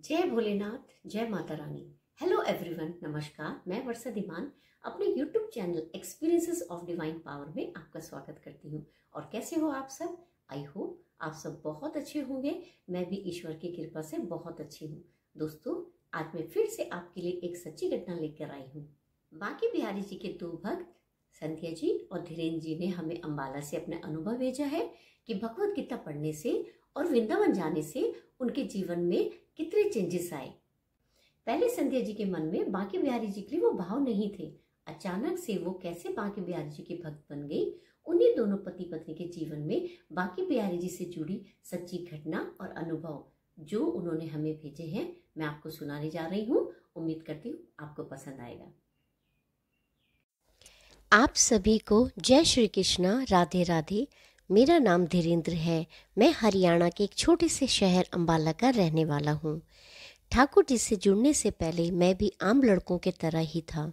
जय भोलेनाथ, जय Mata Rani. Hello everyone, नमस्कार। मैं वर्षा दीवान अपने YouTube channel experiences of divine power में आपका स्वागत करती हूँ। और कैसे हो आप सब? आई होप आप सब बहुत अच्छे होंगे। मैं भी ईश्वर की कृपा से बहुत अच्छी हूँ। दोस्तों, आज मैं फिर से आपके लिए एक सच्ची घटना लेकर आई हूँ। बांके बिहारी जी के दो भक्त संध्या जी और धीरेन्द्र जी ने हमें अम्बाला से अपने अनुभव भेजा है कि भगवत गीता पढ़ने से और वृंदावन जाने से उनके जीवन में कितने चेंजेस आए। पहले संध्या जी के मन में बांके बिहारी जी के लिए वो भाव नहीं थे। अचानक से वो कैसे बांके बिहारी जी की भक्त बन गई। उन्हीं दोनों पति पत्नी के जीवन में बांके बिहारी जी से जुड़ी सच्ची घटना और अनुभव जो उन्होंने हमें भेजे हैं, मैं आपको सुनाने जा रही हूँ। उम्मीद करती हूँ आपको पसंद आएगा। आप सभी को जय श्री कृष्णा, राधे राधे। मेरा नाम धीरेन्द्र है। मैं हरियाणा के एक छोटे से शहर अम्बाला का रहने वाला हूँ। ठाकुर जी से जुड़ने से पहले मैं भी आम लड़कों के तरह ही था,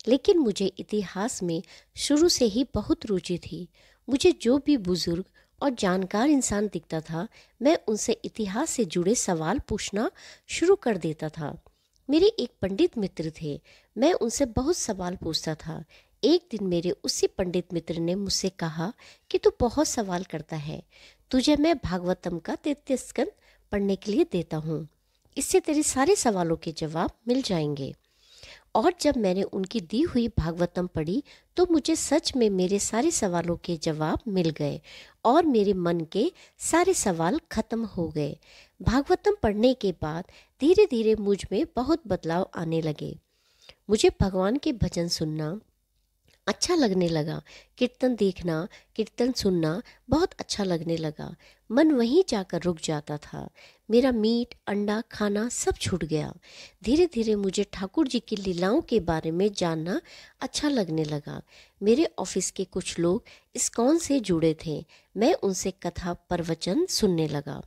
लेकिन मुझे इतिहास में शुरू से ही बहुत रुचि थी। मुझे जो भी बुजुर्ग और जानकार इंसान दिखता था, मैं उनसे इतिहास से जुड़े सवाल पूछना शुरू कर देता था। मेरे एक पंडित मित्र थे, मैं उनसे बहुत सवाल पूछता था। एक दिन मेरे उसी पंडित मित्र ने मुझसे कहा कि तू बहुत सवाल करता है, तुझे मैं भागवतम का 33 स्कंद पढ़ने के लिए देता हूँ, इससे तेरे सारे सवालों के जवाब मिल जाएंगे। और जब मैंने उनकी दी हुई भागवतम पढ़ी तो मुझे सच में मेरे सारे सवालों के जवाब मिल गए और मेरे मन के सारे सवाल खत्म हो गए। भागवतम पढ़ने के बाद धीरे धीरे मुझ में बहुत बदलाव आने लगे। मुझे भगवान के भजन सुनना अच्छा लगने लगा, कीर्तन देखना, कीर्तन सुनना बहुत अच्छा लगने लगा। मन वहीं जाकर रुक जाता था। मेरा मीट अंडा खाना सब छूट गया। धीरे धीरे मुझे ठाकुर जी की लीलाओं के बारे में जानना अच्छा लगने लगा। मेरे ऑफिस के कुछ लोग इस्कॉन से जुड़े थे। मैं उनसे कथा प्रवचन सुनने लगा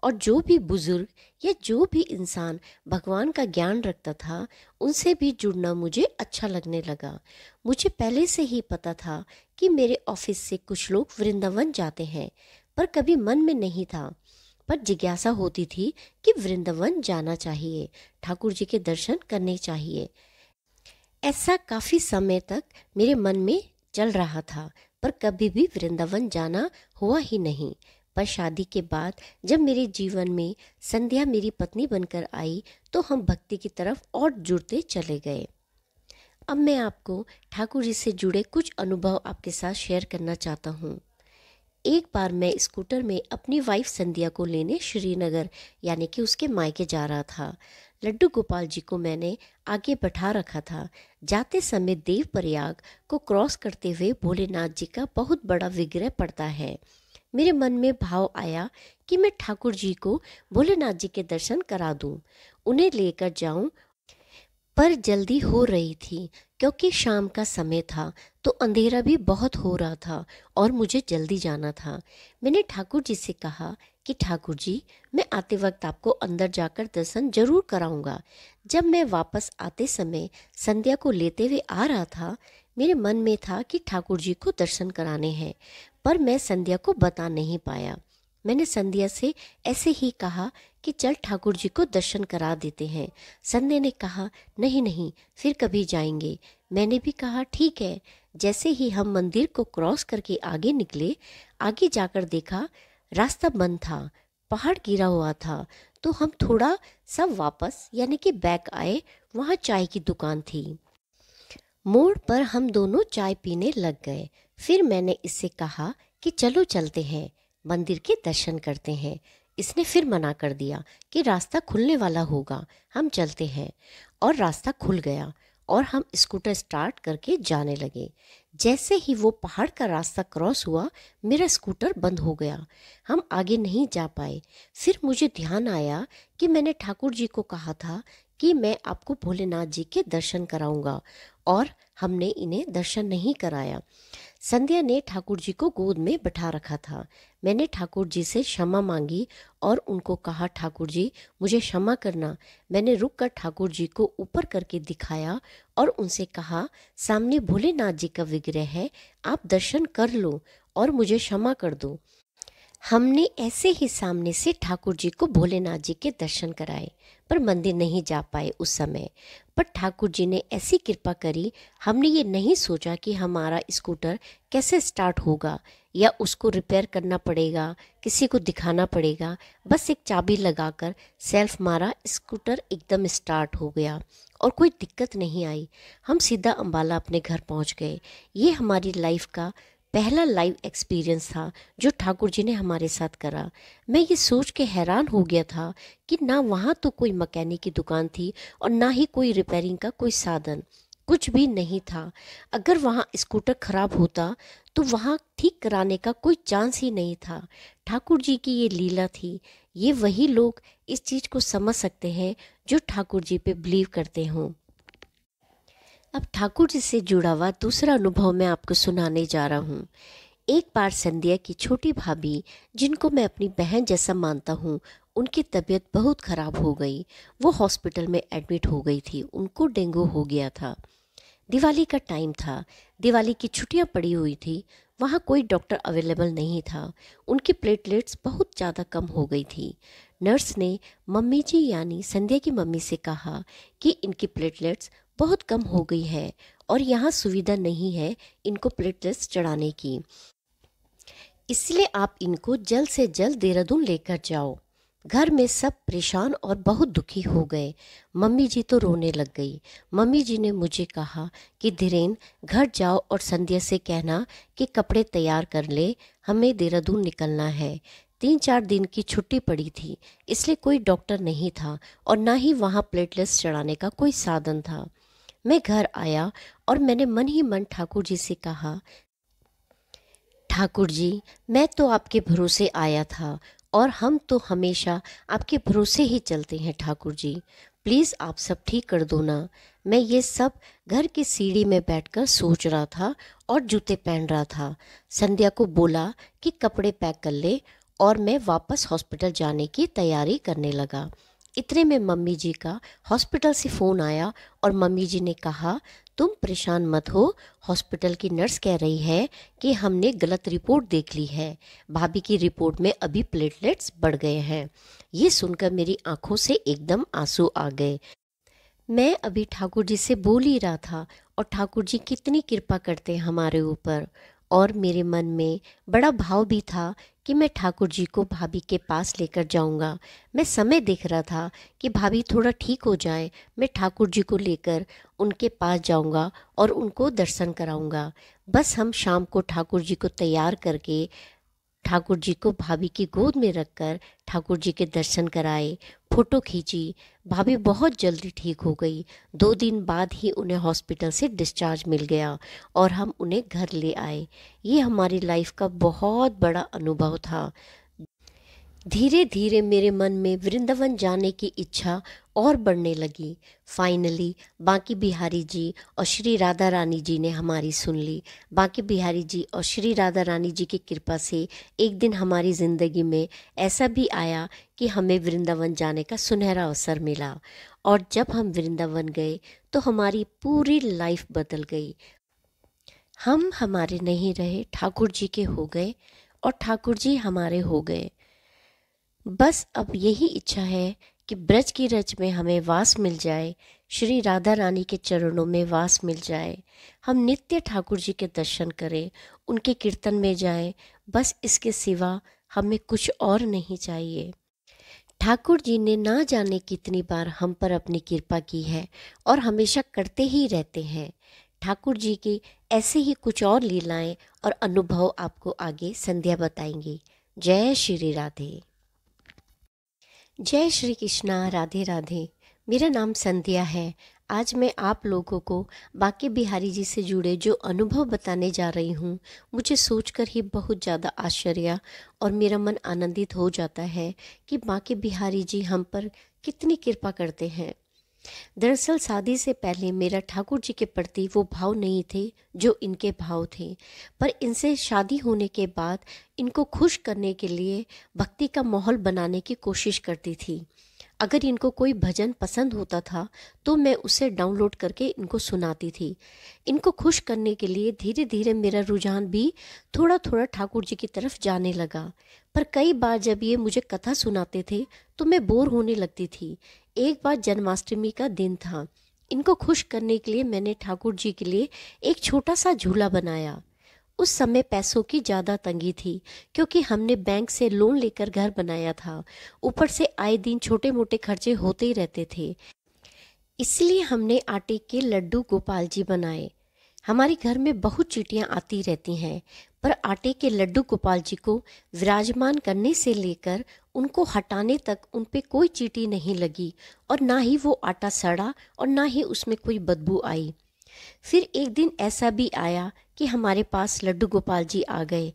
और जो भी बुजुर्ग या जो भी इंसान भगवान का ज्ञान रखता था, उनसे भी जुड़ना मुझे अच्छा लगने लगा। मुझे पहले से ही पता था कि मेरे ऑफिस से कुछ लोग वृंदावन जाते हैं, पर कभी मन में नहीं था। पर जिज्ञासा होती थी कि वृंदावन जाना चाहिए, ठाकुर जी के दर्शन करने चाहिए। ऐसा काफ़ी समय तक मेरे मन में चल रहा था, पर कभी भी वृंदावन जाना हुआ ही नहीं। पर शादी के बाद जब मेरे जीवन में संध्या मेरी पत्नी बनकर आई तो हम भक्ति की तरफ और जुड़ते चले गए। अब मैं आपको ठाकुर जी से जुड़े कुछ अनुभव आपके साथ शेयर करना चाहता हूँ। एक बार मैं स्कूटर में अपनी वाइफ संध्या को लेने श्रीनगर यानी कि उसके मायके जा रहा था। लड्डू गोपाल जी को मैंने आगे बैठा रखा था। जाते समय देव प्रयाग को क्रॉस करते हुए भोलेनाथ जी का बहुत बड़ा विग्रह पड़ता है। मेरे मन में भाव आया कि मैं ठाकुर जी को भोलेनाथ जी के दर्शन करा दूं, उन्हें लेकर जाऊं। पर जल्दी हो रही थी क्योंकि शाम का समय था, तो अंधेरा भी बहुत हो रहा था और मुझे जल्दी जाना था। मैंने ठाकुर जी से कहा कि ठाकुर जी, मैं आते वक्त आपको अंदर जाकर दर्शन जरूर कराऊंगा। जब मैं वापस आते समय संध्या को लेते हुए आ रहा था, मेरे मन में था कि ठाकुर जी को दर्शन कराने हैं, पर मैं संध्या को बता नहीं पाया। मैंने संध्या से ऐसे ही कहा कि चल ठाकुर जी को दर्शन करा देते हैं। संध्या ने कहा नहीं नहीं, फिर कभी जाएंगे। मैंने भी कहा ठीक है। जैसे ही हम मंदिर को क्रॉस करके आगे निकले, आगे जाकर देखा रास्ता बंद था, पहाड़ गिरा हुआ था। तो हम थोड़ा सा वापस यानी कि बैक आए। वहाँ चाय की दुकान थी। मोड़ पर हम दोनों चाय पीने लग गए। फिर मैंने इससे कहा कि चलो चलते हैं, मंदिर के दर्शन करते हैं। इसने फिर मना कर दिया कि रास्ता खुलने वाला होगा, हम चलते हैं। और रास्ता खुल गया और हम स्कूटर स्टार्ट करके जाने लगे। जैसे ही वो पहाड़ का रास्ता क्रॉस हुआ, मेरा स्कूटर बंद हो गया। हम आगे नहीं जा पाए। फिर मुझे ध्यान आया कि मैंने ठाकुर जी को कहा था कि मैं आपको भोलेनाथ जी के दर्शन कराऊंगा, और हमने इन्हें दर्शन नहीं कराया। संध्या ने ठाकुर जी को गोद में बैठा रखा था। मैंने ठाकुर जी से क्षमा मांगी और उनको कहा ठाकुर जी, मुझे क्षमा करना। मैंने रुक कर ठाकुर जी को ऊपर करके दिखाया और उनसे कहा सामने भोलेनाथ जी का विग्रह है, आप दर्शन कर लो और मुझे क्षमा कर दो। हमने ऐसे ही सामने से ठाकुर जी को भोलेनाथ जी के दर्शन कराए, पर मंदिर नहीं जा पाए उस समय। पर ठाकुर जी ने ऐसी कृपा करी, हमने ये नहीं सोचा कि हमारा स्कूटर कैसे स्टार्ट होगा या उसको रिपेयर करना पड़ेगा, किसी को दिखाना पड़ेगा। बस एक चाबी लगाकर सेल्फ मारा, स्कूटर एकदम स्टार्ट हो गया और कोई दिक्कत नहीं आई। हम सीधा अंबाला अपने घर पहुंच गए। ये हमारी लाइफ का पहला लाइव एक्सपीरियंस था जो ठाकुर जी ने हमारे साथ करा। मैं ये सोच के हैरान हो गया था कि ना वहाँ तो कोई मैकेनिक की दुकान थी और ना ही कोई रिपेयरिंग का कोई साधन, कुछ भी नहीं था। अगर वहाँ स्कूटर खराब होता तो वहाँ ठीक कराने का कोई चांस ही नहीं था। ठाकुर जी की ये लीला थी। ये वही लोग इस चीज़ को समझ सकते हैं जो ठाकुर जी पे बिलीव करते हों। अब ठाकुर जी से जुड़ा हुआ दूसरा अनुभव मैं आपको सुनाने जा रहा हूँ। एक बार संध्या की छोटी भाभी, जिनको मैं अपनी बहन जैसा मानता हूँ, उनकी तबीयत बहुत ख़राब हो गई। वो हॉस्पिटल में एडमिट हो गई थी। उनको डेंगू हो गया था। दिवाली का टाइम था, दिवाली की छुट्टियां पड़ी हुई थी। वहाँ कोई डॉक्टर अवेलेबल नहीं था। उनकी प्लेटलेट्स बहुत ज़्यादा कम हो गई थी। नर्स ने मम्मी जी यानी संध्या की मम्मी से कहा कि इनकी प्लेटलेट्स बहुत कम हो गई है और यहाँ सुविधा नहीं है इनको प्लेटलेट्स चढ़ाने की, इसलिए आप इनको जल्द से जल्द देहरादून लेकर जाओ। घर में सब परेशान और बहुत दुखी हो गए। मम्मी जी तो रोने लग गई। मम्मी जी ने मुझे कहा कि धीरेन्द्र, घर जाओ और संध्या से कहना कि कपड़े तैयार कर ले, हमें देहरादून निकलना है। 3-4 दिन की छुट्टी पड़ी थी, इसलिए कोई डॉक्टर नहीं था और ना ही वहाँ प्लेटलेट्स चढ़ाने का कोई साधन था। मैं घर आया और मैंने मन ही मन ठाकुर जी से कहा, ठाकुर जी, मैं तो आपके भरोसे आया था और हम तो हमेशा आपके भरोसे ही चलते हैं। ठाकुर जी, प्लीज़ आप सब ठीक कर दो ना। मैं ये सब घर की सीढ़ी में बैठकर सोच रहा था और जूते पहन रहा था। संध्या को बोला कि कपड़े पैक कर ले और मैं वापस हॉस्पिटल जाने की तैयारी करने लगा। इतने में मम्मी जी का हॉस्पिटल से फ़ोन आया और मम्मी जी ने कहा, तुम परेशान मत हो, हॉस्पिटल की नर्स कह रही है कि हमने गलत रिपोर्ट देख ली है। भाभी की रिपोर्ट में अभी प्लेटलेट्स बढ़ गए हैं। ये सुनकर मेरी आंखों से एकदम आंसू आ गए। मैं अभी ठाकुर जी से बोल ही रहा था और ठाकुर जी कितनी कृपा करते हैं हमारे ऊपर। और मेरे मन में बड़ा भाव भी था कि मैं ठाकुर जी को भाभी के पास लेकर जाऊंगा। मैं समय देख रहा था कि भाभी थोड़ा ठीक हो जाए, मैं ठाकुर जी को लेकर उनके पास जाऊंगा और उनको दर्शन कराऊंगा। बस हम शाम को ठाकुर जी को तैयार करके ठाकुर जी को भाभी की गोद में रखकर ठाकुर जी के दर्शन कराए, फोटो खींची। भाभी बहुत जल्दी ठीक हो गई। 2 दिन बाद ही उन्हें हॉस्पिटल से डिस्चार्ज मिल गया और हम उन्हें घर ले आए। ये हमारी लाइफ का बहुत बड़ा अनुभव था। धीरे धीरे मेरे मन में वृंदावन जाने की इच्छा और बढ़ने लगी। फाइनली बांके बिहारी जी और श्री राधा रानी जी ने हमारी सुन ली। बांके बिहारी जी और श्री राधा रानी जी की कृपा से एक दिन हमारी ज़िंदगी में ऐसा भी आया कि हमें वृंदावन जाने का सुनहरा अवसर मिला। और जब हम वृंदावन गए तो हमारी पूरी लाइफ बदल गई। हम हमारे नहीं रहे, ठाकुर जी के हो गए और ठाकुर जी हमारे हो गए। बस अब यही इच्छा है कि ब्रज की रज में हमें वास मिल जाए, श्री राधा रानी के चरणों में वास मिल जाए। हम नित्य ठाकुर जी के दर्शन करें, उनके कीर्तन में जाएं। बस इसके सिवा हमें कुछ और नहीं चाहिए। ठाकुर जी ने ना जाने कितनी बार हम पर अपनी कृपा की है और हमेशा करते ही रहते हैं। ठाकुर जी की ऐसे ही कुछ और लीलाएं और अनुभव आपको आगे संध्या बताएंगी। जय श्री राधे। जय श्री कृष्णा, राधे राधे। मेरा नाम संध्या है। आज मैं आप लोगों को बांके बिहारी जी से जुड़े जो अनुभव बताने जा रही हूँ, मुझे सोचकर ही बहुत ज़्यादा आश्चर्य और मेरा मन आनंदित हो जाता है कि बांके बिहारी जी हम पर कितनी कृपा करते हैं। दरअसल शादी से पहले मेरा ठाकुर जी के प्रति वो भाव नहीं थे जो इनके भाव थे, पर इनसे शादी होने के बाद इनको खुश करने के लिए भक्ति का माहौल बनाने की कोशिश करती थी। अगर इनको कोई भजन पसंद होता था तो मैं उसे डाउनलोड करके इनको सुनाती थी। इनको खुश करने के लिए धीरे धीरे मेरा रुझान भी थोड़ा थोड़ा ठाकुर जी की तरफ जाने लगा। पर कई बार जब ये मुझे कथा सुनाते थे तो मैं बोर होने लगती थी। एक बार जन्माष्टमी का दिन था। इनको खुश करने के लिए मैंने ठाकुर जी के लिए एक छोटा सा झूला बनाया। उस समय पैसों की ज़्यादा तंगी थी क्योंकि हमने बैंक से लोन लेकर घर बनाया था। ऊपर से आए दिन छोटे मोटे खर्चे होते ही रहते थे। इसलिए हमने आटे के लड्डू गोपाल जी बनाए। हमारे घर में बहुत चींटियां आती रहती हैं, पर आटे के लड्डू गोपाल जी को विराजमान करने से लेकर उनको हटाने तक उन पे कोई चींटी नहीं लगी और ना ही वो आटा सड़ा और ना ही उसमें कोई बदबू आई। फिर एक दिन ऐसा भी आया कि हमारे पास लड्डू गोपाल जी आ गए।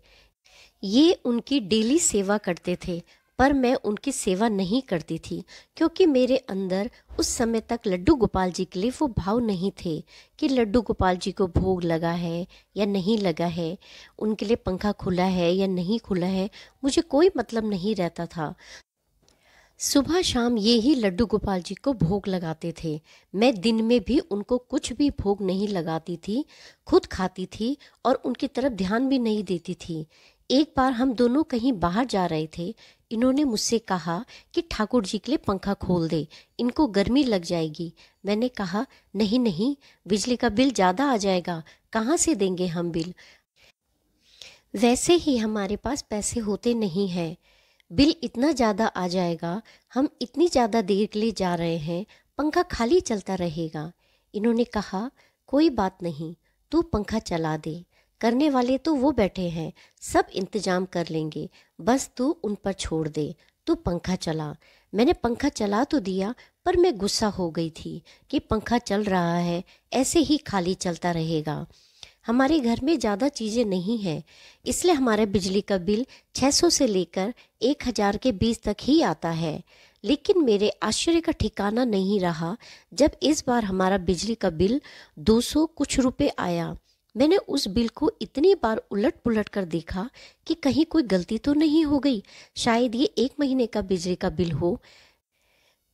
ये उनकी डेली सेवा करते थे, पर मैं उनकी सेवा नहीं करती थी क्योंकि मेरे अंदर उस समय तक लड्डू गोपाल जी के लिए वो भाव नहीं थे कि लड्डू गोपाल जी को भोग लगा है या नहीं लगा है, उनके लिए पंखा खुला है या नहीं खुला है, मुझे कोई मतलब नहीं रहता था। सुबह शाम ये ही लड्डू गोपाल जी को भोग लगाते थे। मैं दिन में भी उनको कुछ भी भोग नहीं लगाती थी, खुद खाती थी और उनकी तरफ ध्यान भी नहीं देती थी। एक बार हम दोनों कहीं बाहर जा रहे थे। इन्होंने मुझसे कहा कि ठाकुर जी के लिए पंखा खोल दे, इनको गर्मी लग जाएगी। मैंने कहा नहीं नहीं, बिजली का बिल ज़्यादा आ जाएगा, कहाँ से देंगे हम बिल। वैसे ही हमारे पास पैसे होते नहीं हैं, बिल इतना ज़्यादा आ जाएगा, हम इतनी ज़्यादा देर के लिए जा रहे हैं, पंखा खाली चलता रहेगा। इन्होंने कहा कोई बात नहीं, तू पंखा चला दे, करने वाले तो वो बैठे हैं, सब इंतजाम कर लेंगे, बस तू उन पर छोड़ दे, तू पंखा चला। मैंने पंखा चला तो दिया, पर मैं गुस्सा हो गई थी कि पंखा चल रहा है, ऐसे ही खाली चलता रहेगा। हमारे घर में ज़्यादा चीज़ें नहीं हैं, इसलिए हमारे बिजली का बिल 600 से लेकर 1000 के बीच तक ही आता है। लेकिन मेरे आश्चर्य का ठिकाना नहीं रहा जब इस बार हमारा बिजली का बिल 200 कुछ रुपए आया। मैंने उस बिल को इतनी बार उलट पुलट कर देखा कि कहीं कोई गलती तो नहीं हो गई, शायद ये 1 महीने का बिजली का बिल हो।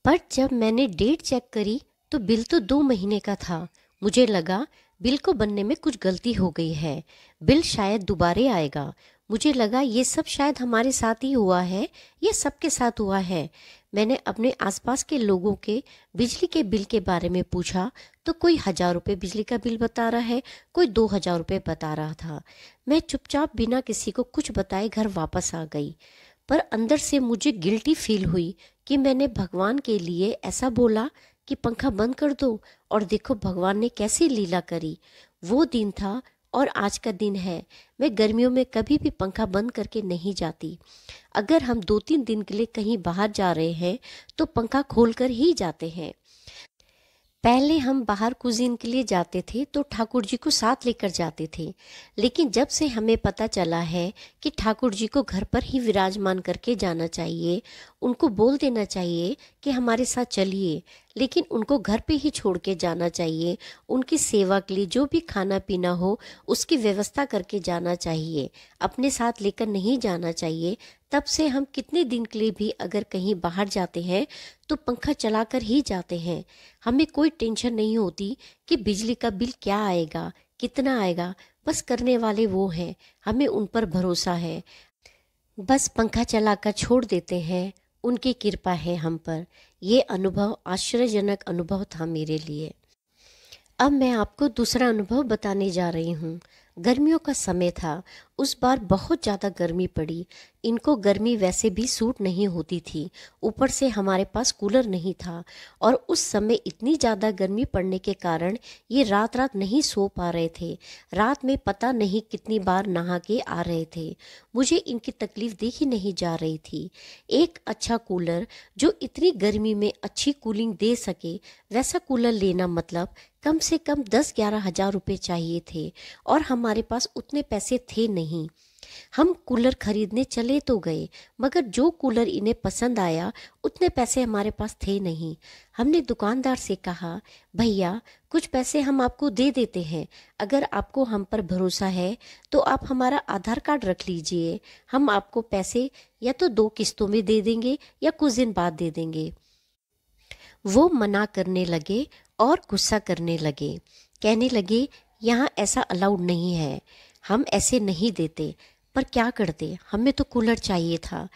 पर जब मैंने डेट चेक करी तो बिल तो 2 महीने का था। मुझे लगा बिल को बनने में कुछ गलती हो गई है, बिल शायद दोबारे आएगा। मुझे लगा ये सब शायद हमारे साथ ही हुआ है, ये सबके साथ हुआ है। मैंने अपने आसपास के लोगों के बिजली के बिल के बारे में पूछा तो कोई 1000 रुपये बिजली का बिल बता रहा है, कोई 2000 रुपये बता रहा था। मैं चुपचाप बिना किसी को कुछ बताए घर वापस आ गई, पर अंदर से मुझे गिल्टी फील हुई कि मैंने भगवान के लिए ऐसा बोला कि पंखा बंद कर दो, और देखो भगवान ने कैसी लीला करी। वो दिन था और आज का दिन है। मैं गर्मियों में कभी भी पंखा बंद करके नहीं जाती। अगर हम 2-3 दिन के लिए कहीं बाहर जा रहे हैं तो पंखा खोलकर ही जाते हैं। पहले हम बाहर कुजीन के लिए जाते थे तो ठाकुर जी को साथ लेकर जाते थे, लेकिन जब से हमें पता चला है कि ठाकुर जी को घर पर ही विराजमान करके जाना चाहिए, उनको बोल देना चाहिए कि हमारे साथ चलिए, लेकिन उनको घर पे ही छोड़ के जाना चाहिए, उनकी सेवा के लिए जो भी खाना पीना हो उसकी व्यवस्था करके जाना चाहिए, अपने साथ लेकर नहीं जाना चाहिए। तब से हम कितने दिन के लिए भी अगर कहीं बाहर जाते हैं तो पंखा चलाकर ही जाते हैं। हमें कोई टेंशन नहीं होती कि बिजली का बिल क्या आएगा, कितना आएगा, बस करने वाले वो हैं, हमें उन पर भरोसा है। बस पंखा चलाकर छोड़ देते हैं, उनकी कृपा है हम पर। ये अनुभव आश्चर्यजनक अनुभव था मेरे लिए। अब मैं आपको दूसरा अनुभव बताने जा रही हूँ। गर्मियों का समय था, उस बार बहुत ज़्यादा गर्मी पड़ी। इनको गर्मी वैसे भी सूट नहीं होती थी, ऊपर से हमारे पास कूलर नहीं था, और उस समय इतनी ज़्यादा गर्मी पड़ने के कारण ये रात रात नहीं सो पा रहे थे। रात में पता नहीं कितनी बार नहा के आ रहे थे। मुझे इनकी तकलीफ़ देखी नहीं जा रही थी। एक अच्छा कूलर जो इतनी गर्मी में अच्छी कूलिंग दे सके, वैसा कूलर लेना मतलब कम से कम 10-11 हज़ार रुपये चाहिए थे, और हमारे पास उतने पैसे थे नहीं। हम कूलर खरीदने चले तो गए, मगर जो कूलर इन्हें पसंद आया उतने पैसे हमारे पास थे नहीं। हमने दुकानदार से कहा, भैया कुछ पैसे हम आपको दे देते हैं, अगर आपको हम पर भरोसा है तो आप हमारा आधार कार्ड रख लीजिए, हम आपको पैसे या तो 2 किस्तों में दे देंगे या कुछ दिन बाद दे देंगे। वो मना करने लगे और गुस्सा करने लगे। कहने लगे, यहाँ ऐसा अलाउड नहीं है, हम ऐसे नहीं देते। पर क्या करते, हमें तो कूलर चाहिए था।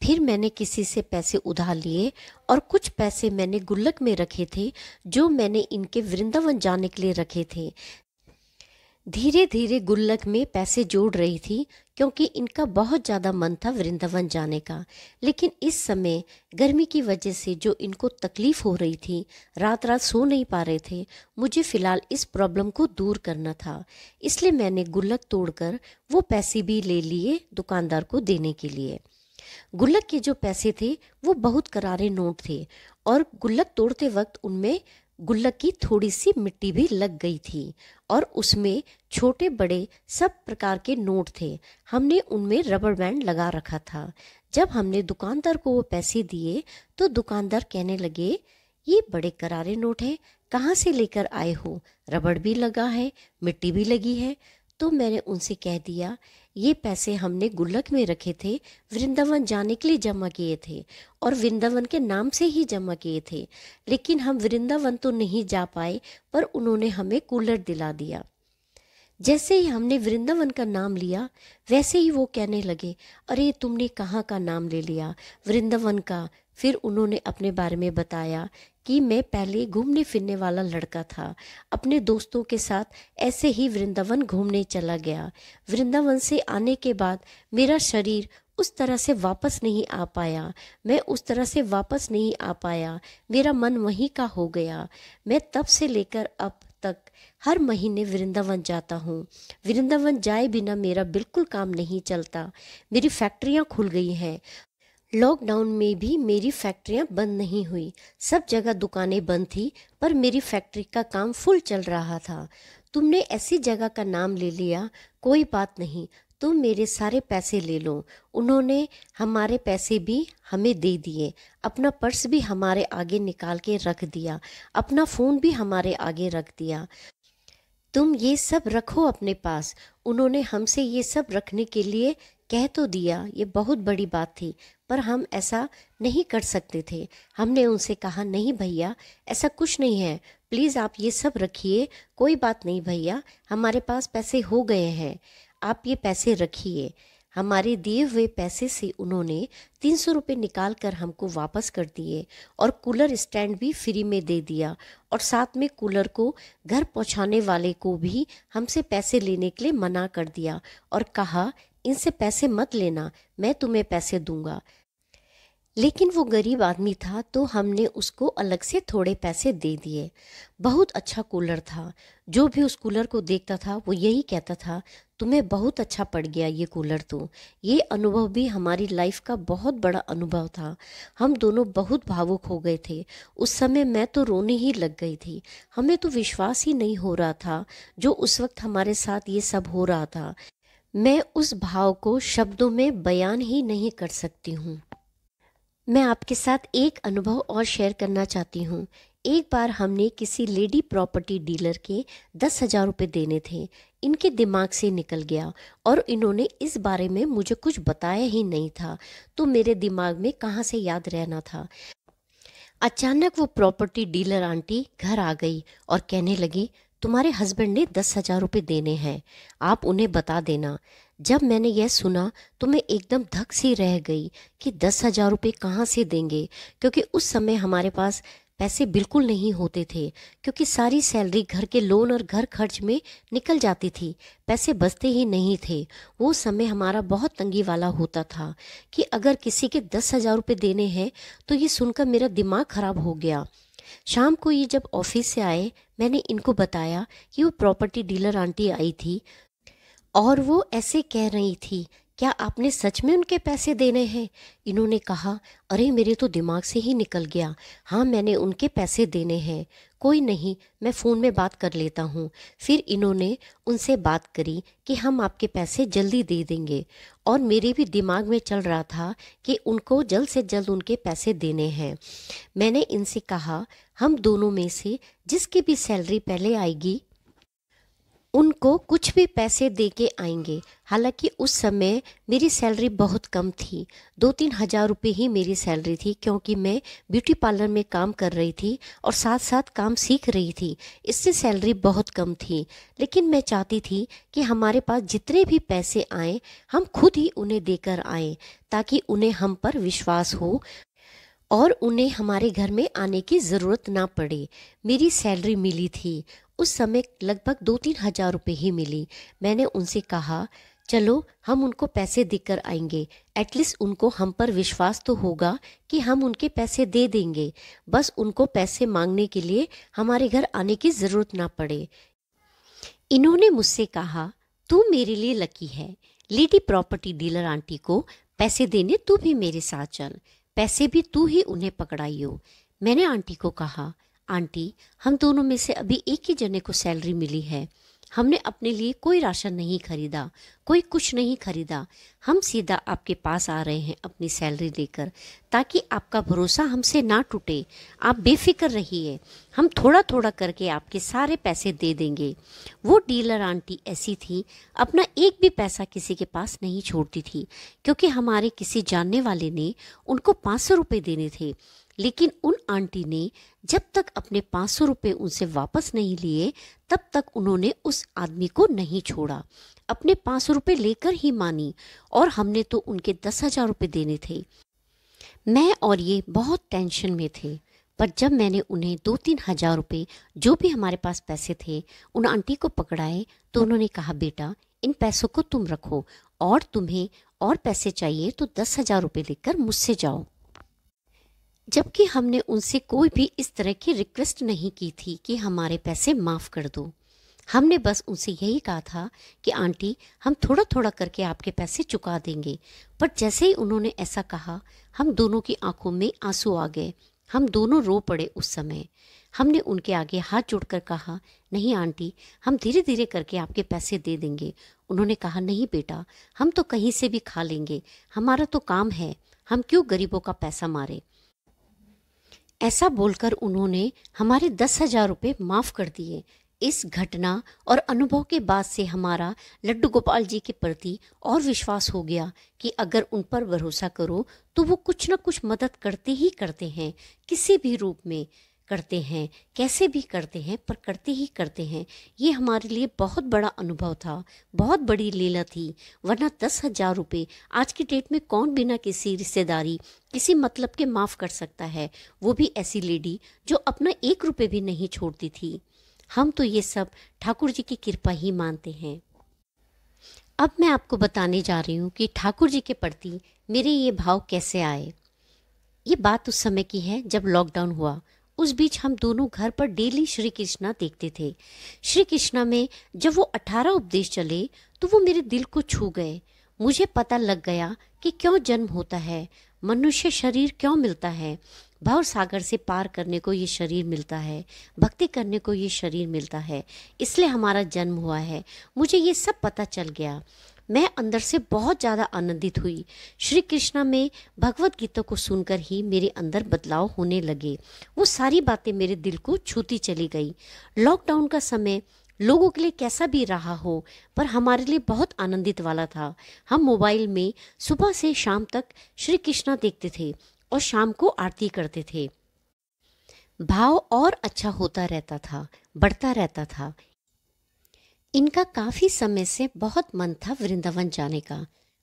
फिर मैंने किसी से पैसे उधार लिए और कुछ पैसे मैंने गुल्लक में रखे थे जो मैंने इनके वृंदावन जाने के लिए रखे थे। धीरे धीरे गुल्लक में पैसे जोड़ रही थी क्योंकि इनका बहुत ज़्यादा मन था वृंदावन जाने का। लेकिन इस समय गर्मी की वजह से जो इनको तकलीफ़ हो रही थी, रात रात सो नहीं पा रहे थे, मुझे फ़िलहाल इस प्रॉब्लम को दूर करना था। इसलिए मैंने गुल्लक तोड़कर वो पैसे भी ले लिए दुकानदार को देने के लिए। गुल्लक के जो पैसे थे वो बहुत करारे नोट थे और गुल्लक तोड़ते वक्त उनमें गुल्लक की थोड़ी सी मिट्टी भी लग गई थी और उसमें छोटे बड़े सब प्रकार के नोट थे। हमने उनमें रबर बैंड लगा रखा था। जब हमने दुकानदार को वो पैसे दिए तो दुकानदार कहने लगे, ये बड़े करारे नोट हैं, कहाँ से लेकर आए हो? रबड़ भी लगा है, मिट्टी भी लगी है। तो मैंने उनसे कह दिया, ये पैसे हमने गुल्लक में रखे थे, वृंदावन जाने के लिए जमा किए थे और वृंदावन के नाम से ही जमा किए थे। लेकिन हम वृंदावन तो नहीं जा पाए, पर उन्होंने हमें कूलर दिला दिया। जैसे ही हमने वृंदावन का नाम लिया वैसे ही वो कहने लगे, अरे तुमने कहाँ का नाम ले लिया? वृंदावन का। फिर उन्होंने अपने बारे में बताया कि मैं पहले घूमने फिरने वाला लड़का था, अपने दोस्तों के साथ ऐसे ही वृंदावन घूमने चला गया। वृंदावन से आने के बाद मेरा शरीर उस तरह से वापस नहीं आ पाया, मैं उस तरह से वापस नहीं आ पाया, मेरा मन वहीं का हो गया। मैं तब से लेकर अब तक हर महीने वृंदावन जाता हूँ। वृंदावन जाए बिना मेरा बिल्कुल काम नहीं चलता। मेरी फैक्ट्रियाँ खुल गई हैं। लॉकडाउन में भी मेरी फैक्ट्रियाँ बंद नहीं हुई, सब जगह दुकानें बंद थी, पर मेरी फैक्ट्री का काम फुल चल रहा था। तुमने ऐसी जगह का नाम ले लिया, कोई बात नहीं, तुम मेरे सारे पैसे ले लो। उन्होंने हमारे पैसे भी हमें दे दिए, अपना पर्स भी हमारे आगे निकाल के रख दिया, अपना फ़ोन भी हमारे आगे रख दिया। तुम ये सब रखो अपने पास। उन्होंने हमसे ये सब रखने के लिए कह तो दिया, ये बहुत बड़ी बात थी, पर हम ऐसा नहीं कर सकते थे। हमने उनसे कहा, नहीं भैया, ऐसा कुछ नहीं है, प्लीज़ आप ये सब रखिए, कोई बात नहीं भैया, हमारे पास पैसे हो गए हैं, आप ये पैसे रखिए। हमारे दिए हुए पैसे से उन्होंने 300 रुपये निकाल कर हमको वापस कर दिए और कूलर स्टैंड भी फ्री में दे दिया और साथ में कूलर को घर पहुंचाने वाले को भी हमसे पैसे लेने के लिए मना कर दिया और कहा, इनसे पैसे मत लेना, मैं तुम्हें पैसे दूंगा। लेकिन वो गरीब आदमी था तो हमने उसको अलग से थोड़े पैसे दे दिए। बहुत अच्छा कूलर था। जो भी उस कूलर को देखता था वो यही कहता था, तुम्हें बहुत अच्छा पड़ गया ये कूलर। तो ये अनुभव भी हमारी लाइफ का बहुत बड़ा अनुभव था। हम दोनों बहुत भावुक हो गए थे। उस समय मैं तो रोने ही लग गई थी। हमें तो विश्वास ही नहीं हो रहा था जो उस वक्त हमारे साथ ये सब हो रहा था। मैं उस भाव को शब्दों में बयान ही नहीं कर सकती हूँ। मैं आपके साथ एक अनुभव और शेयर करना चाहती हूँ। एक बार हमने किसी लेडी प्रॉपर्टी डीलर के 10,000 रुपये देने थे। इनके दिमाग से निकल गया और इन्होंने इस बारे में मुझे कुछ बताया ही नहीं था, तो मेरे दिमाग में कहाँ से याद रहना था। अचानक वो प्रॉपर्टी डीलर आंटी घर आ गई और कहने लगी, तुम्हारे हस्बैंड ने 10,000 रुपये देने हैं, आप उन्हें बता देना। जब मैंने यह सुना तो मैं एकदम धक सी रह गई कि 10,000 रुपये कहाँ से देंगे, क्योंकि उस समय हमारे पास पैसे बिल्कुल नहीं होते थे, क्योंकि सारी सैलरी घर के लोन और घर खर्च में निकल जाती थी, पैसे बचते ही नहीं थे। वो समय हमारा बहुत तंगी वाला होता था कि अगर किसी के 10,000 रुपये देने हैं, तो ये सुनकर मेरा दिमाग खराब हो गया। शाम को ये जब ऑफिस से आए, मैंने इनको बताया कि वो प्रॉपर्टी डीलर आंटी आई थी और वो ऐसे कह रही थी, क्या आपने सच में उनके पैसे देने हैं? इन्होंने कहा, अरे मेरे तो दिमाग से ही निकल गया, हाँ मैंने उनके पैसे देने हैं। कोई नहीं, मैं फ़ोन में बात कर लेता हूँ। फिर इन्होंने उनसे बात करी कि हम आपके पैसे जल्दी दे देंगे, और मेरे भी दिमाग में चल रहा था कि उनको जल्द से जल्द उनके पैसे देने हैं। मैंने इनसे कहा, हम दोनों में से जिसकी भी सैलरी पहले आएगी उनको कुछ भी पैसे दे के आएंगे। हालांकि उस समय मेरी सैलरी बहुत कम थी, 2-3 हज़ार रुपये ही मेरी सैलरी थी, क्योंकि मैं ब्यूटी पार्लर में काम कर रही थी और साथ साथ काम सीख रही थी। इससे सैलरी बहुत कम थी। लेकिन मैं चाहती थी कि हमारे पास जितने भी पैसे आएँ हम खुद ही उन्हें देकर आएँ, ताकि उन्हें हम पर विश्वास हो और उन्हें हमारे घर में आने की ज़रूरत ना पड़े। मेरी सैलरी मिली थी उस समय लगभग 2-3 हज़ार रुपये ही मिली। मैंने उनसे कहा चलो हम उनको पैसे देकर आएंगे, एटलीस्ट उनको हम पर विश्वास तो होगा कि हम उनके पैसे दे देंगे, बस उनको पैसे मांगने के लिए हमारे घर आने की ज़रूरत ना पड़े। इन्होंने मुझसे कहा तू मेरे लिए लकी है, लेडी प्रॉपर्टी डीलर आंटी को पैसे देने तू भी मेरे साथ चल, पैसे भी तू ही उन्हें पकड़ाई हो। मैंने आंटी को कहा आंटी हम दोनों में से अभी एक ही जने को सैलरी मिली है, हमने अपने लिए कोई राशन नहीं खरीदा, कोई कुछ नहीं खरीदा, हम सीधा आपके पास आ रहे हैं अपनी सैलरी लेकर, ताकि आपका भरोसा हमसे ना टूटे। आप बेफिक्र रहिए, हम थोड़ा थोड़ा करके आपके सारे पैसे दे देंगे। वो डीलर आंटी ऐसी थी, अपना एक भी पैसा किसी के पास नहीं छोड़ती थी, क्योंकि हमारे किसी जानने वाले ने उनको 500 रुपये देने थे। लेकिन उन आंटी ने जब तक अपने 500 रुपये उनसे वापस नहीं लिए तब तक उन्होंने उस आदमी को नहीं छोड़ा, अपने 500 रुपये लेकर ही मानी। और हमने तो उनके 10,000 रुपये देने थे। मैं और ये बहुत टेंशन में थे, पर जब मैंने उन्हें 2-3 हज़ार रुपये जो भी हमारे पास पैसे थे उन आंटी को पकड़ाए तो उन्होंने कहा बेटा इन पैसों को तुम रखो, और तुम्हें और पैसे चाहिए तो 10,000 रुपये लेकर मुझसे जाओ। जबकि हमने उनसे कोई भी इस तरह की रिक्वेस्ट नहीं की थी कि हमारे पैसे माफ़ कर दो। हमने बस उनसे यही कहा था कि आंटी हम थोड़ा थोड़ा करके आपके पैसे चुका देंगे। पर जैसे ही उन्होंने ऐसा कहा हम दोनों की आंखों में आंसू आ गए, हम दोनों रो पड़े उस समय। हमने उनके आगे हाथ जोड़कर कहा नहीं आंटी हम धीरे धीरे करके आपके पैसे दे देंगे। उन्होंने कहा नहीं बेटा हम तो कहीं से भी खा लेंगे, हमारा तो काम है, हम क्यों गरीबों का पैसा मारे। ऐसा बोलकर उन्होंने हमारे 10,000 रुपये माफ़ कर दिए। इस घटना और अनुभव के बाद से हमारा लड्डू गोपाल जी के प्रति और विश्वास हो गया कि अगर उन पर भरोसा करो तो वो कुछ न कुछ मदद करते ही करते हैं, किसी भी रूप में करते हैं, कैसे भी करते हैं, पर करते ही करते हैं। ये हमारे लिए बहुत बड़ा अनुभव था, बहुत बड़ी लीला थी। वरना 10,000 रुपये आज की डेट में कौन बिना किसी रिश्तेदारी किसी मतलब के माफ़ कर सकता है, वो भी ऐसी लेडी जो अपना 1 रुपये भी नहीं छोड़ती थी। हम तो ये सब ठाकुर जी की कृपा ही मानते हैं। अब मैं आपको बताने जा रही हूँ कि ठाकुर जी के प्रति मेरे ये भाव कैसे आए। ये बात उस समय की है जब लॉकडाउन हुआ। उस बीच हम दोनों घर पर डेली श्री कृष्णा देखते थे। श्री कृष्णा में जब वो 18 उपदेश चले तो वो मेरे दिल को छू गए। मुझे पता लग गया कि क्यों जन्म होता है, मनुष्य शरीर क्यों मिलता है, भव सागर से पार करने को ये शरीर मिलता है, भक्ति करने को ये शरीर मिलता है, इसलिए हमारा जन्म हुआ है। मुझे ये सब पता चल गया। मैं अंदर से बहुत ज़्यादा आनंदित हुई। श्री कृष्णा में भगवत गीता को सुनकर ही मेरे अंदर बदलाव होने लगे। वो सारी बातें मेरे दिल को छूती चली गई। लॉकडाउन का समय लोगों के लिए कैसा भी रहा हो, पर हमारे लिए बहुत आनंदित वाला था। हम मोबाइल में सुबह से शाम तक श्री कृष्णा देखते थे और शाम को आरती करते थे। भाव और अच्छा होता रहता था, बढ़ता रहता था। इनका काफ़ी समय से बहुत मन था वृंदावन जाने का।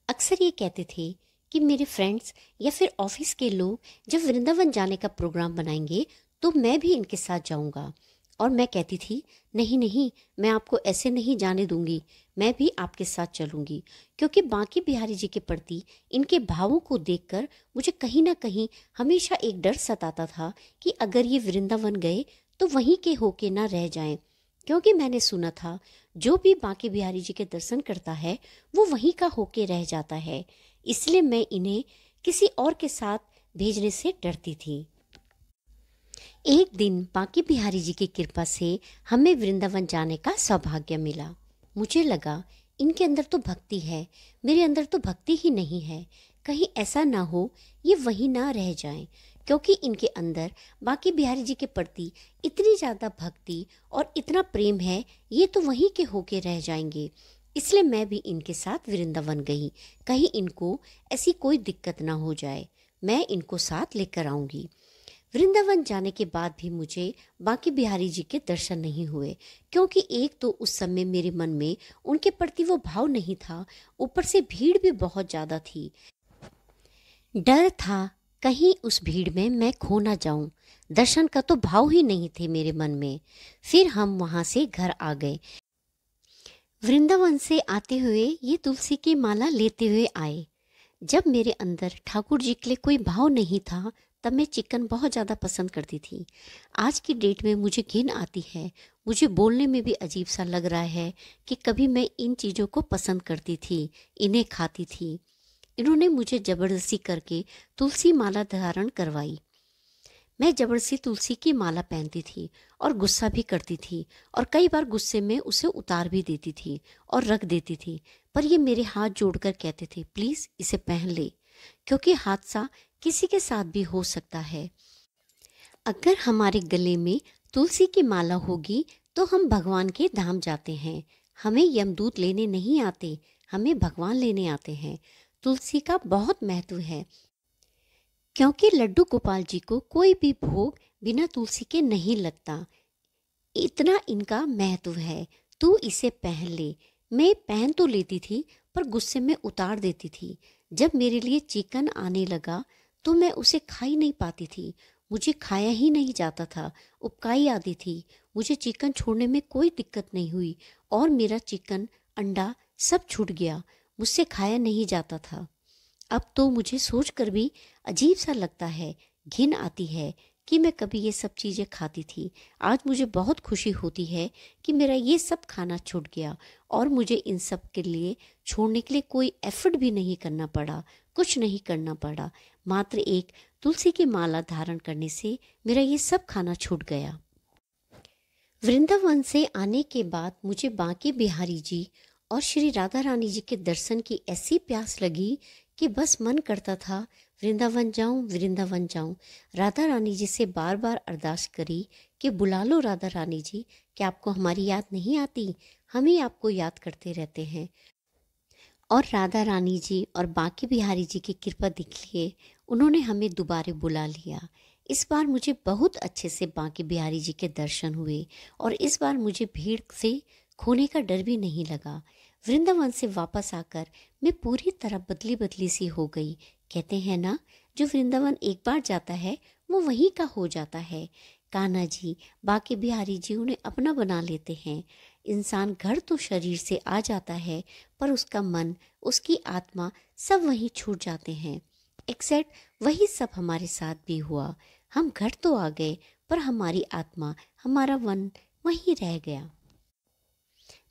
अक्सर ये कहते थे कि मेरे फ्रेंड्स या फिर ऑफिस के लोग जब वृंदावन जाने का प्रोग्राम बनाएंगे तो मैं भी इनके साथ जाऊंगा। और मैं कहती थी नहीं नहीं, मैं आपको ऐसे नहीं जाने दूंगी, मैं भी आपके साथ चलूंगी। क्योंकि बांके बिहारी जी के प्रति इनके भावों को देखकर मुझे कहीं ना कहीं हमेशा एक डर सताता था कि अगर ये वृंदावन गए तो वहीं के होके ना रह जाएं। क्योंकि मैंने सुना था जो भी बांके बिहारी जी के दर्शन करता है वो वहीं का होके रह जाता है, इसलिए मैं इन्हें किसी और के साथ भेजने से डरती थी। एक दिन बांके बिहारी जी की कृपा से हमें वृंदावन जाने का सौभाग्य मिला। मुझे लगा इनके अंदर तो भक्ति है, मेरे अंदर तो भक्ति ही नहीं है, कहीं ऐसा ना हो ये वहीं ना रह जाएं। क्योंकि इनके अंदर बांके बिहारी जी के प्रति इतनी ज़्यादा भक्ति और इतना प्रेम है, ये तो वहीं के होके रह जाएंगे। इसलिए मैं भी इनके साथ वृंदावन गई, कहीं इनको ऐसी कोई दिक्कत ना हो जाए, मैं इनको साथ लेकर आऊँगी। वृंदावन जाने के बाद भी मुझे बांके बिहारी जी के दर्शन नहीं हुए, क्योंकि एक तो उस समय मेरे मन में उनके प्रति वो भाव नहीं था, ऊपर से भीड़ भी बहुत ज़्यादा थी। डर था कहीं उस भीड़ में मैं खो ना जाऊं, दर्शन का तो भाव ही नहीं थे मेरे मन में। फिर हम वहां से घर आ गए। वृंदावन से आते हुए ये तुलसी की माला लेते हुए आए। जब मेरे अंदर ठाकुर जी के लिए कोई भाव नहीं था, तब मैं चिकन बहुत ज़्यादा पसंद करती थी। आज की डेट में मुझे घिन आती है, मुझे बोलने में भी अजीब सा लग रहा है कि कभी मैं इन चीज़ों को पसंद करती थी, इन्हें खाती थी। इन्होंने मुझे ज़बरदस्ती करके तुलसी माला धारण करवाई। मैं ज़बरदस्ती तुलसी की माला पहनती थी और गुस्सा भी करती थी, और कई बार गुस्से में उसे उतार भी देती थी और रख देती थी, पर ये मेरे हाथ जोड़कर कहते थे प्लीज़ इसे पहन ले, क्योंकि हादसा किसी के साथ भी हो सकता है। अगर हमारे गले में तुलसी की माला होगी तो हम भगवान के धाम जाते हैं। हमें यमदूत लेने नहीं आते, हमें भगवान लेने आते हैं। तुलसी का बहुत महत्व है, क्योंकि लड्डू गोपाल जी को कोई भी भोग बिना तुलसी के नहीं लगता, इतना इनका महत्व है। तू इसे पहन ले। मैं पहन तो लेती थी, पर गुस्से में उतार देती थी। जब मेरे लिए चिकन आने लगा तो मैं उसे खा ही नहीं पाती थी, मुझे खाया ही नहीं जाता था, उबकाई आती थी। मुझे चिकन छोड़ने में कोई दिक्कत नहीं हुई और मेरा चिकन अंडा सब छूट गया, मुझसे खाया नहीं जाता था। अब तो मुझे सोचकर भी अजीब सा लगता है, घिन आती है कि मैं कभी ये सब चीज़ें खाती थी। आज मुझे बहुत खुशी होती है कि मेरा ये सब खाना छूट गया और मुझे इन सब के लिए छोड़ने के लिए कोई एफर्ट भी नहीं करना पड़ा, कुछ नहीं करना पड़ा। मात्र एक तुलसी की माला धारण करने से मेरा ये सब खाना छूट गया। वृंदावन से आने के बाद मुझे बांके बिहारी जी और श्री राधा रानी जी के दर्शन की ऐसी प्यास लगी कि बस मन करता था वृंदावन जाऊं, वृंदावन जाऊं। राधा रानी जी से बार बार अरदास करी कि बुला लो राधा रानी जी, क्या आपको हमारी याद नहीं आती? हम ही आपको याद करते रहते हैं। और राधा रानी जी और बांके बिहारी जी की कृपा दिखिए, उन्होंने हमें दोबारा बुला लिया। इस बार मुझे बहुत अच्छे से बांके बिहारी जी के दर्शन हुए और इस बार मुझे भीड़ से खोने का डर भी नहीं लगा। वृंदावन से वापस आकर मैं पूरी तरह बदली बदली सी हो गई। कहते हैं ना, जो वृंदावन एक बार जाता है वो वहीं का हो जाता है। कान्हा जी, बांके बिहारी जी उन्हें अपना बना लेते हैं। इंसान घर तो शरीर से आ जाता है, पर उसका मन, उसकी आत्मा सब वहीं छूट जाते हैं। एक्सेक्ट वही सब हमारे साथ भी हुआ। हम घर तो आ गए, पर हमारी आत्मा, हमारा मन वहीं रह गया।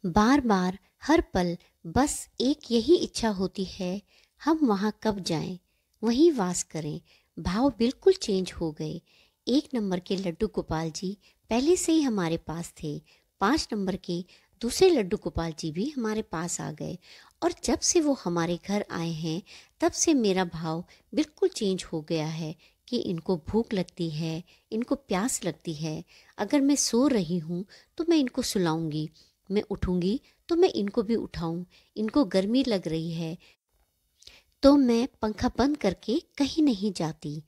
बार बार हर पल बस एक यही इच्छा होती है, हम वहाँ कब जाएं, वहीं वास करें। भाव बिल्कुल चेंज हो गए। 1 नंबर के लड्डू गोपाल जी पहले से ही हमारे पास थे। 5 नंबर के दूसरे लड्डू गोपाल जी भी हमारे पास आ गए, और जब से वो हमारे घर आए हैं तब से मेरा भाव बिल्कुल चेंज हो गया है कि इनको भूख लगती है, इनको प्यास लगती है। अगर मैं सो रही हूँ तो मैं इनको सुलाऊंगी, मैं उठूंगी तो मैं इनको भी उठाऊं। इनको गर्मी लग रही है तो मैं पंखा बंद करके कहीं नहीं जाती।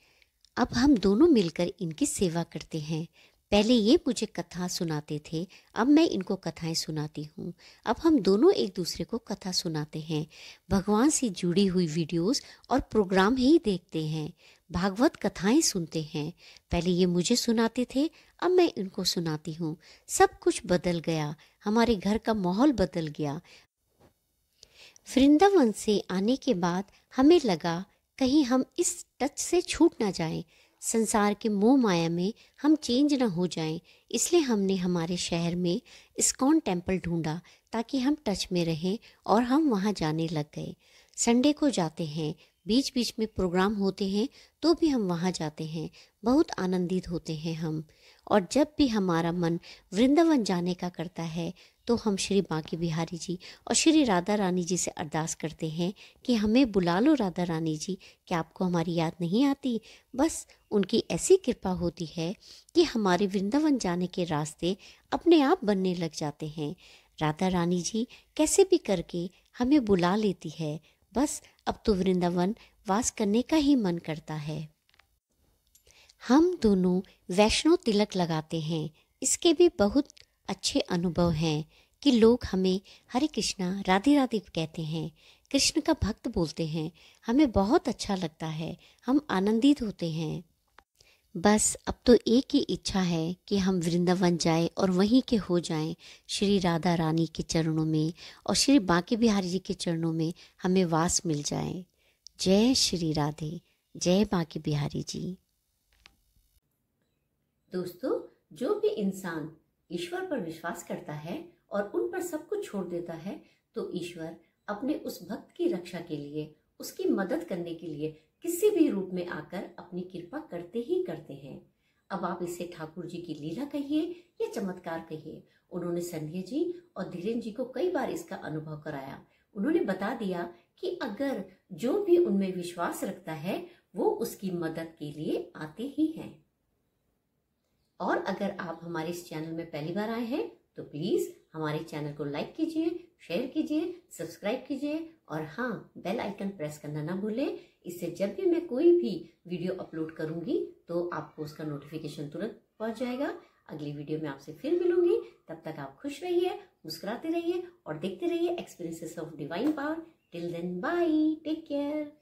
अब हम दोनों मिलकर इनकी सेवा करते हैं। पहले ये मुझे कथा सुनाते थे, अब मैं इनको कथाएं सुनाती हूँ। अब हम दोनों एक दूसरे को कथा सुनाते हैं, भगवान से जुड़ी हुई वीडियोस और प्रोग्राम ही देखते हैं, भागवत कथाएं सुनते हैं। पहले ये मुझे सुनाते थे, अब मैं इनको सुनाती हूँ। सब कुछ बदल गया, हमारे घर का माहौल बदल गया। वृंदावन से आने के बाद हमें लगा कहीं हम इस टच से छूट ना जाएं, संसार के मोह माया में हम चेंज ना हो जाएं। इसलिए हमने हमारे शहर में इस्कॉन टेम्पल ढूंढा ताकि हम टच में रहें, और हम वहाँ जाने लग गए। संडे को जाते हैं, बीच बीच में प्रोग्राम होते हैं तो भी हम वहाँ जाते हैं, बहुत आनंदित होते हैं हम। और जब भी हमारा मन वृंदावन जाने का करता है तो हम श्री बांके बिहारी जी और श्री राधा रानी जी से अरदास करते हैं कि हमें बुला लो राधा रानी जी, कि आपको हमारी याद नहीं आती। बस उनकी ऐसी कृपा होती है कि हमारे वृंदावन जाने के रास्ते अपने आप बनने लग जाते हैं। राधा रानी जी कैसे भी करके हमें बुला लेती है। बस अब तो वृंदावन वास करने का ही मन करता है। हम दोनों वैष्णो तिलक लगाते हैं, इसके भी बहुत अच्छे अनुभव हैं कि लोग हमें हरे कृष्णा राधे राधे कहते हैं, कृष्ण का भक्त बोलते हैं। हमें बहुत अच्छा लगता है, हम आनंदित होते हैं। बस अब तो एक ही इच्छा है कि हम वृंदावन जाएं और वहीं के हो जाएं, श्री राधा रानी के चरणों में और श्री बांके बिहारी जी के चरणों में हमें वास मिल जाए। जय श्री राधे, जय बांके बिहारी जी। दोस्तों, जो भी इंसान ईश्वर पर विश्वास करता है और उन पर सब कुछ छोड़ देता है तो ईश्वर अपने उस भक्त की रक्षा के लिए, उसकी मदद करने के लिए किसी भी रूप में आकर अपनी कृपा करते ही करते हैं। अब आप इसे ठाकुर जी की लीला कहिए या चमत्कार कहिए, उन्होंने संध्या जी और धीरेन्द्र जी को कई बार इसका अनुभव कराया। उन्होंने बता दिया कि अगर जो भी उनमें विश्वास रखता है वो उसकी मदद के लिए आते ही हैं। और अगर आप हमारे इस चैनल में पहली बार आए हैं तो प्लीज हमारे चैनल को लाइक कीजिए, शेयर कीजिए, सब्सक्राइब कीजिए और हाँ, बेल आइकन प्रेस करना ना भूलें। इससे जब भी मैं कोई भी वीडियो अपलोड करूंगी तो आपको उसका नोटिफिकेशन तुरंत पहुंच जाएगा। अगली वीडियो में आपसे फिर मिलूंगी, तब तक आप खुश रहिए, मुस्कुराते रहिए और देखते रहिए experiences of divine power. Till then, bye, take care.